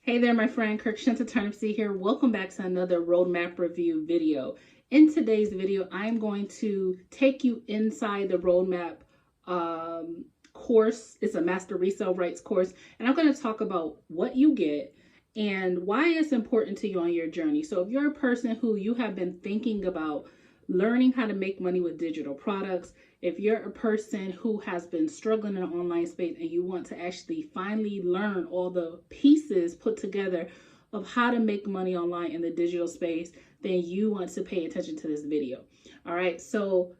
Hey there, my friend. Kirkshanta Turnipseed here. Welcome back to another roadmap review video. In today's video, I'm going to take you inside the roadmap course. It's a Master Resell Rights course, and I'm going to talk about what you get and why it's important to you on your journey. So if you're a person who you have been thinking about learning how to make money with digital products, if you're a person who has been struggling in the online space and you want to actually finally learn all the pieces put together of how to make money online in the digital space, then you want to pay attention to this video. All right, so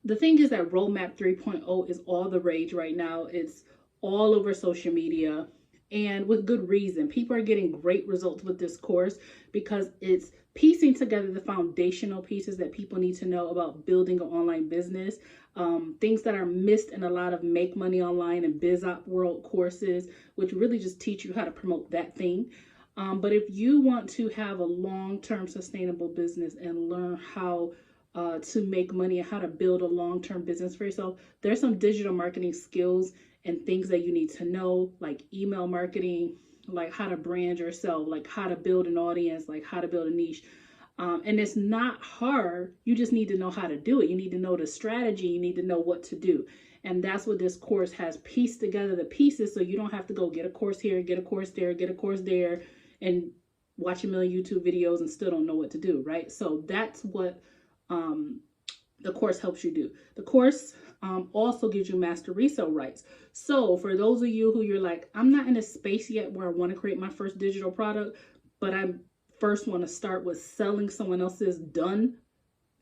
the thing is that Roadmap 3.0 is all the rage right now. It's all over social media, and with good reason. People are getting great results with this course because it's piecing together the foundational pieces that people need to know about building an online business, things that are missed in a lot of Make Money Online and BizOp World courses, which really just teach you how to promote that thing. But if you want to have a long-term sustainable business and learn how to make money and how to build a long-term business for yourself, there's some digital marketing skills and things that you need to know, like email marketing, like how to brand yourself, like how to build an audience, like how to build a niche. And it's not hard. You just need to know how to do it. You need to know the strategy. You need to know what to do. And that's what this course has pieced together the pieces, so you don't have to go get a course here, get a course there, get a course there, and watch a million YouTube videos and still don't know what to do, right? So that's what the course helps you do. The course also gives you Master Resell Rights. So for those of you who you're like, I'm not in a space yet where I want to create my first digital product, but I first want to start with selling someone else's done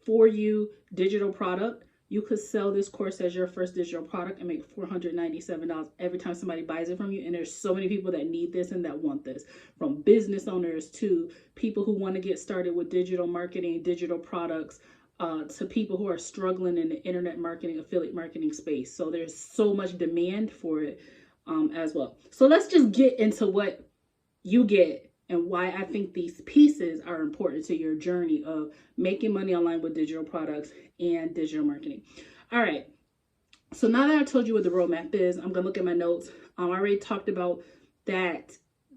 for you digital product, you could sell this course as your first digital product and make $497 every time somebody buys it from you. And there's so many people that need this and that want this, from business owners to people who want to get started with digital marketing, digital products, to people who are struggling in the internet marketing, affiliate marketing space. So there's so much demand for it as well. So let's just get into what you get and why I think these pieces are important to your journey of making money online with digital products and digital marketing. All right. So now that I told you what the roadmap is, I'm going to look at my notes. I already talked about that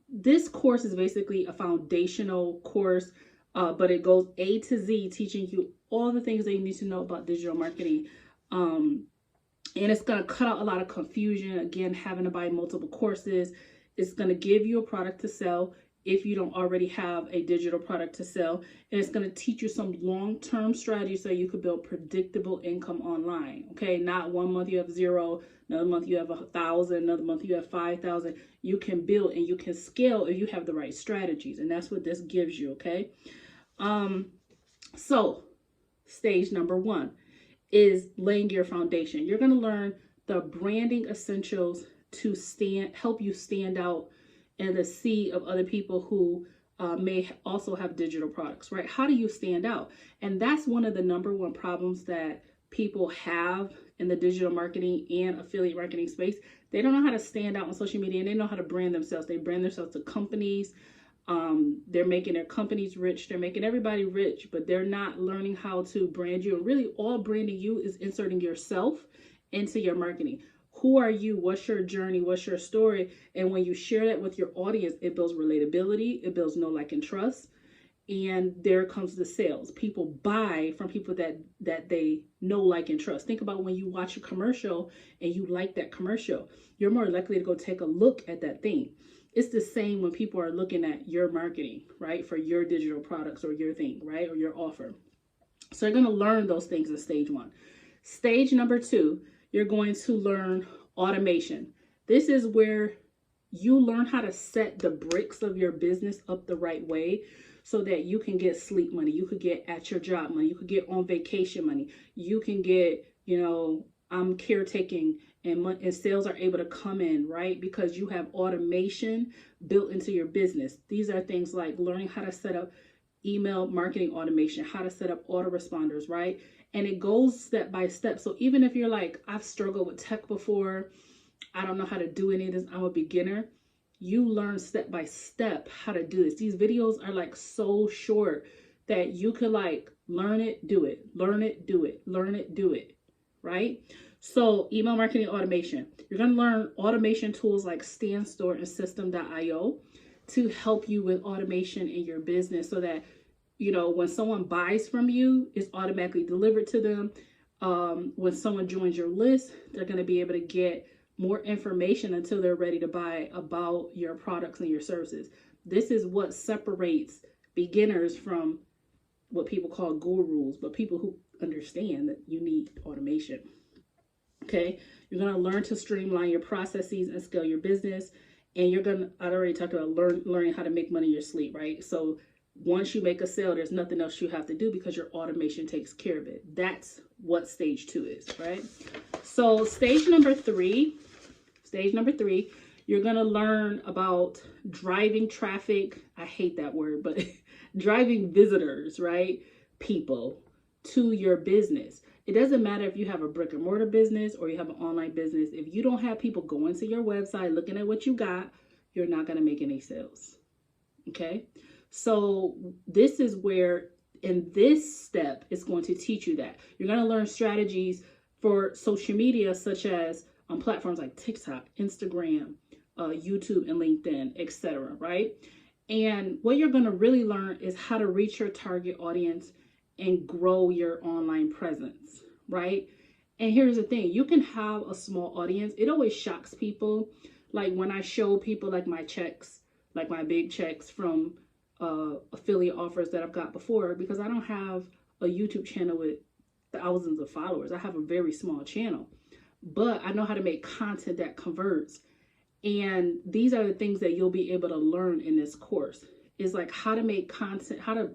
this course is basically a foundational course, but it goes A to Z, teaching you all the things that you need to know about digital marketing. And it's going to cut out a lot of confusion. Again, having to buy multiple courses. It's going to give you a product to sell if you don't already have a digital product to sell. And it's going to teach you some long-term strategies so you could build predictable income online. Okay, not 1 month you have 0, another month you have 1,000, another month you have 5,000. You can build and you can scale if you have the right strategies. And that's what this gives you, okay? So stage number 1 is laying your foundation. You're going to learn the branding essentials to help you stand out in the sea of other people who may also have digital products, right? How do you stand out? And that's one of the number 1 problems that people have in the digital marketing and affiliate marketing space. They don't know how to stand out on social media, and they know how to brand themselves. They brand themselves to companies. They're making their companies rich. They're making everybody rich, but they're not learning how to brand you. And really all branding you is inserting yourself into your marketing. Who are you? What's your journey? What's your story? And when you share that with your audience, it builds relatability. It builds know, like, and trust. And there comes the sales. People buy from people that they know, like, and trust. Think about when you watch a commercial and you like that commercial. You're more likely to go take a look at that thing. It's the same when people are looking at your marketing, right? For your digital products or your thing, right? Or your offer. So you're going to learn those things in stage 1. Stage number 2, you're going to learn automation. This is where you learn how to set the bricks of your business up the right way so that you can get sleep money. You could get at your job money. You could get on vacation money. You can get, caretaking and sales are able to come in, right? Because you have automation built into your business. These are things like learning how to set up email marketing automation, how to set up autoresponders, right? And it goes step by step. So even if you're like, I've struggled with tech before, I don't know how to do any of this, I'm a beginner, you learn step by step how to do this. These videos are like so short that you could like learn it, do it, learn it, do it, learn it, do it, right? So email marketing automation, you're going to learn automation tools like StanStore and System.io. to help you with automation in your business so that, when someone buys from you, it's automatically delivered to them. When someone joins your list, they're going to be able to get more information until they're ready to buy about your products and your services. This is what separates beginners from what people call gurus, but people who understand that you need automation. Okay, you're going to learn to streamline your processes and scale your business. And I already talked about learning how to make money in your sleep, right? So once you make a sale, there's nothing else you have to do because your automation takes care of it. That's what stage 2 is, right? So stage number three, you're going to learn about driving traffic. I hate that word, but driving visitors, right? People to your business. It doesn't matter if you have a brick and mortar business or you have an online business. If you don't have people going to your website, looking at what you got, you're not going to make any sales. Okay. So this is where, in this step, it's going to teach you that. You're going to learn strategies for social media, such as on platforms like TikTok, Instagram, YouTube, and LinkedIn, etc. Right? And what you're going to really learn is how to reach your target audience and grow your online presence, right? And here's the thing, you can have a small audience. It always shocks people. Like when I show people like my checks, like my big checks from affiliate offers that I've got before, because I don't have a YouTube channel with thousands of followers. I have a very small channel, but I know how to make content that converts. And these are the things that you'll be able to learn in this course, is like how to make content, how to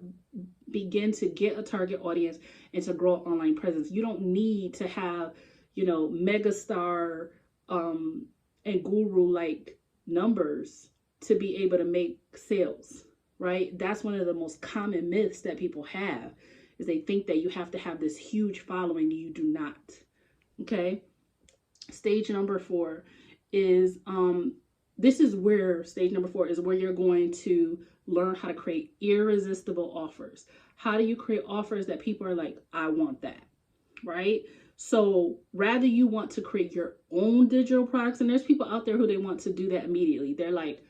begin to get a target audience and to grow an online presence. You don't need to have, megastar and guru like numbers to be able to make sales, right? That's one of the most common myths that people have, is they think that you have to have this huge following. You do not. Okay. Stage number 4 is, stage number 4 is where you're going to learn how to create irresistible offers. How do you create offers that people are like, I want that, right? So rather you want to create your own digital products, and there's people out there who they want to do that immediately. They're like,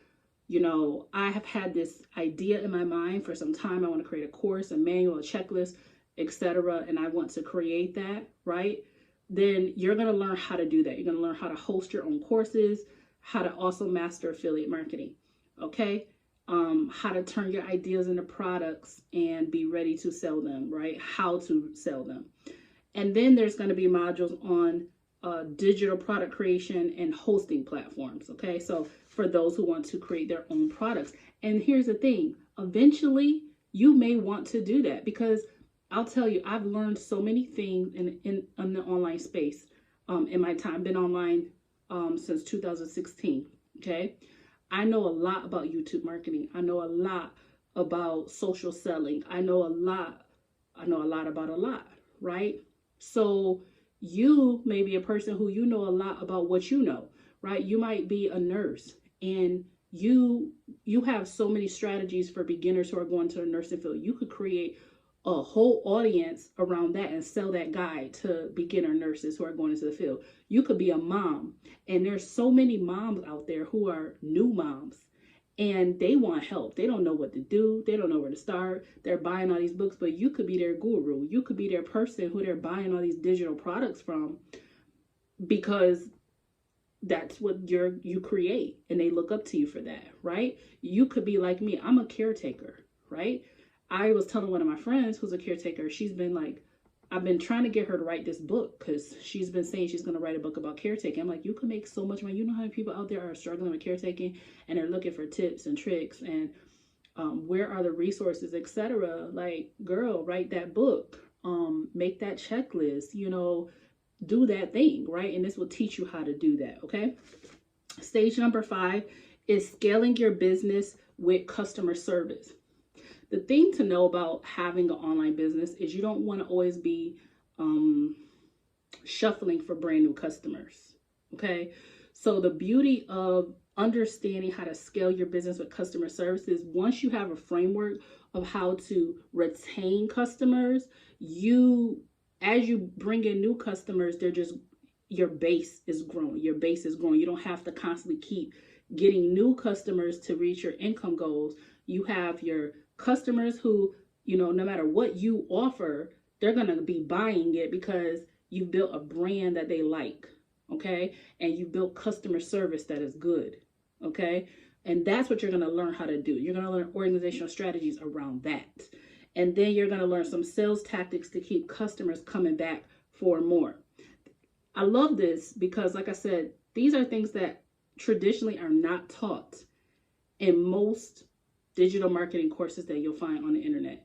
I have had this idea in my mind for some time. I want to create a course, a manual, a checklist, etc. And I want to create that, right? Then you're going to learn how to do that. You're going to learn how to host your own courses, how to also master affiliate marketing, okay? How to turn your ideas into products and be ready to sell them, right? How to sell them. And then there's going to be modules on digital product creation and hosting platforms, okay? So for those who want to create their own products. And here's the thing, eventually you may want to do that, because I'll tell you, I've learned so many things in the online space in my time. Been online since 2016, okay? I know a lot about YouTube marketing. I know a lot about social selling. I know a lot about a lot, right? So you may be a person who know a lot about what you know, right? You might be a nurse, and you have so many strategies for beginners who are going to the nursing field. You could create a whole audience around that and sell that guide to beginner nurses who are going into the field. You could be a mom, and there's so many moms out there who are new moms, and they want help. They don't know what to do. They don't know where to start. They're buying all these books, but you could be their guru. You could be their person who they're buying all these digital products from, because that's what you create, and they look up to you for that, right? You could be like me. I'm a caretaker, right? I was telling one of my friends who's a caretaker, she's been like, I've been trying to get her to write this book, because she's been saying she's going to write a book about caretaking. I'm like, you can make so much money. You know how many people out there are struggling with caretaking, and they're looking for tips and tricks, and where are the resources, etc. Like, girl, write that book, make that checklist, do that thing, right? And this will teach you how to do that, okay? Stage number 5 is scaling your business with customer service. The thing to know about having an online business is you don't want to always be shuffling for brand new customers, okay? So the beauty of understanding how to scale your business with customer services, once you have a framework of how to retain customers, as you bring in new customers, your base is growing. Your base is growing. You don't have to constantly keep getting new customers to reach your income goals. You have your customers who, no matter what you offer, they're going to be buying it because you built a brand that they like, okay? And you built customer service that is good, okay? And that's what you're going to learn how to do. You're going to learn organizational strategies around that. And then you're going to learn some sales tactics to keep customers coming back for more. I love this because, like I said, these are things that traditionally are not taught in most digital marketing courses that you'll find on the internet.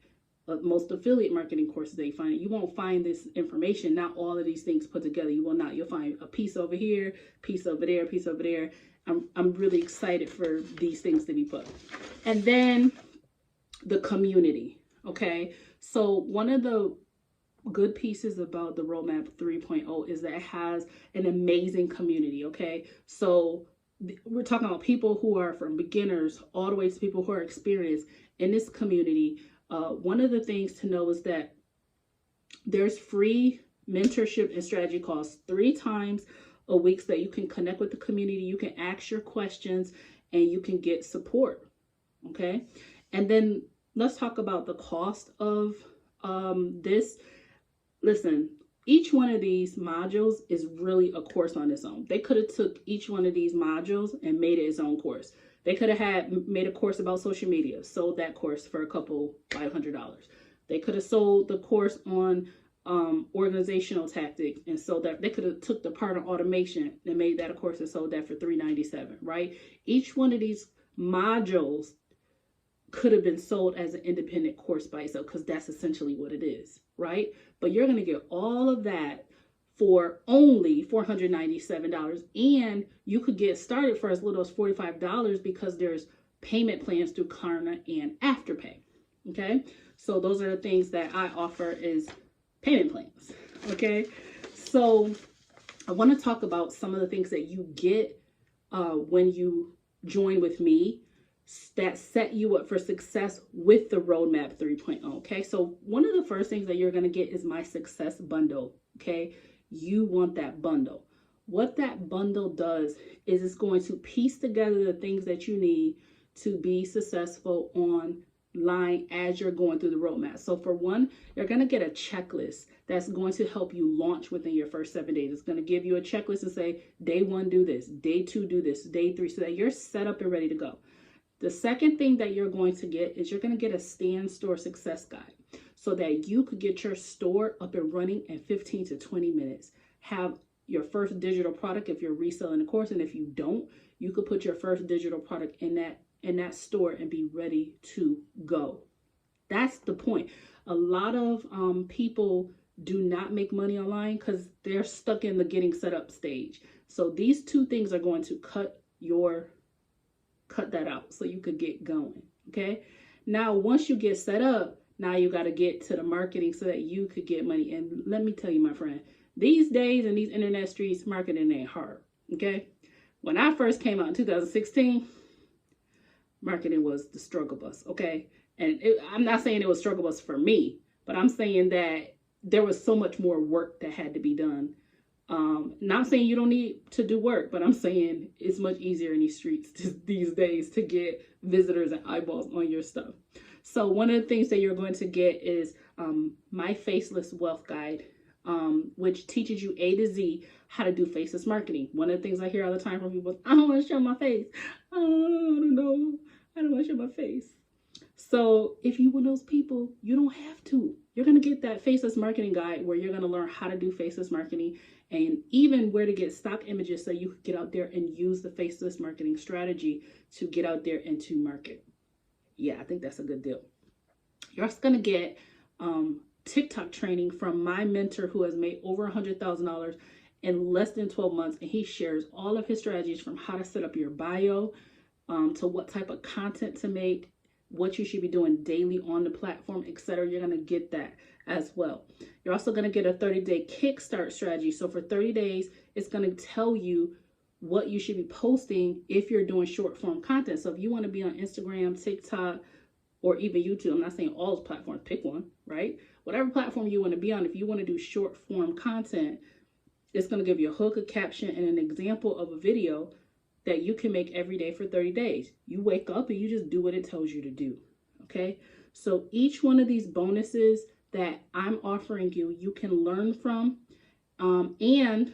Most affiliate marketing courses that you find, you won't find this information, not all of these things put together. You will not. You'll find a piece over here, piece over there, piece over there. I'm really excited for these things to be put. And then the community, okay? So one of the good pieces about the Roadmap 3.0 is that it has an amazing community, okay? So we're talking about people who are from beginners all the way to people who are experienced in this community. One of the things to know is that there's free mentorship and strategy calls 3 times a week so that you can connect with the community, you can ask your questions, and you can get support, okay? And then let's talk about the cost of this. Listen, each one of these modules is really a course on its own. They could have took each one of these modules and made it its own course. They could have made a course about social media, sold that course for a couple $500. They could have sold the course on organizational tactics and sold that. They could have took the part of automation and made that a course and sold that for $397, right? Each one of these modules could have been sold as an independent course by itself because that's essentially what it is, right? But you're going to get all of that for only $497, and you could get started for as little as $45 because there's payment plans through Klarna and Afterpay, okay? So those are the things that I offer is payment plans, okay? So I want to talk about some of the things that you get when you join with me that set you up for success with the Roadmap 3.0, okay? So one of the first things that you're going to get is my success bundle, okay? You want that bundle. What that bundle does is it's going to piece together the things that you need to be successful online as you're going through the roadmap. So for one, you're going to get a checklist that's going to help you launch within your first 7 days. It's going to give you a checklist and say, day 1, do this, day 2, do this, day 3, so that you're set up and ready to go. The second thing that you're going to get is you're going to get a stand store success guide so that you could get your store up and running in 15 to 20 minutes. Have your first digital product if you're reselling the course, and if you don't, you could put your first digital product in that store and be ready to go. That's the point. A lot of people do not make money online because they're stuck in the getting set up stage. So these 2 things are going to cut that out so you could get going, okay? Now, once you get set up, now you got to get to the marketing so that you could get money. And let me tell you, my friend, these days in these internet streets, marketing ain't hard, okay? When I first came out in 2016, marketing was the struggle bus, okay? And I'm not saying it was struggle bus for me, but I'm saying that there was so much more work that had to be done. Not saying you don't need to do work, but I'm saying it's much easier in these streets these days to get visitors and eyeballs on your stuff. So one of the things that you're going to get is my Faceless Wealth Guide, which teaches you A to Z how to do faceless marketing. One of the things I hear all the time from people is, I don't want to show my face. I don't know. I don't want to show my face. So if you're one of those people, you don't have to. You're going to get that Faceless Marketing Guide where you're going to learn how to do faceless marketing and even where to get stock images so you can get out there and use the faceless marketing strategy to get out there and to market. Yeah, I think that's a good deal. You're also going to get TikTok training from my mentor who has made over $100,000 in less than 12 months. And he shares all of his strategies from how to set up your bio to what type of content to make, what you should be doing daily on the platform, etc. You're going to get that as well. You're also going to get a 30-day kickstart strategy. So for 30 days, it's going to tell you what you should be posting if you're doing short form content. So if you want to be on Instagram, TikTok, or even YouTube, I'm not saying all the platforms, pick one, right? Whatever platform you want to be on, if you want to do short form content, it's going to give you a hook, a caption, and an example of a video that you can make every day for 30 days. You wake up and you just do what it tells you to do. Okay. So each one of these bonuses that I'm offering you, you can learn from. And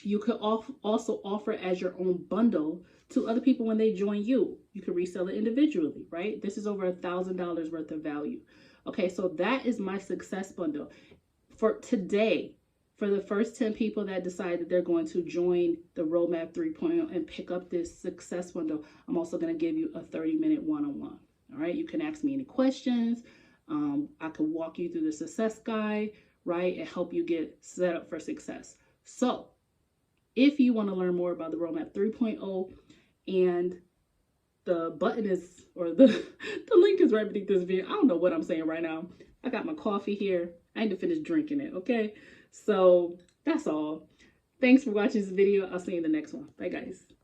you could also offer as your own bundle to other people when they join you. You can resell it individually, right? This is over $1,000 worth of value. Okay, so that is my success bundle. For today, for the first 10 people that decide that they're going to join the Roadmap 3.0 and pick up this success bundle, I'm also going to give you a 30-minute one-on-one. All right, you can ask me any questions. I can walk you through the success guide, right, and help you get set up for success. So if you want to learn more about the Roadmap 3.0, and the button is, or the link is right beneath this video. I don't know what I'm saying right now. I got my coffee here. I need to finish drinking it, okay? So that's all. Thanks for watching this video. I'll see you in the next one. Bye, guys.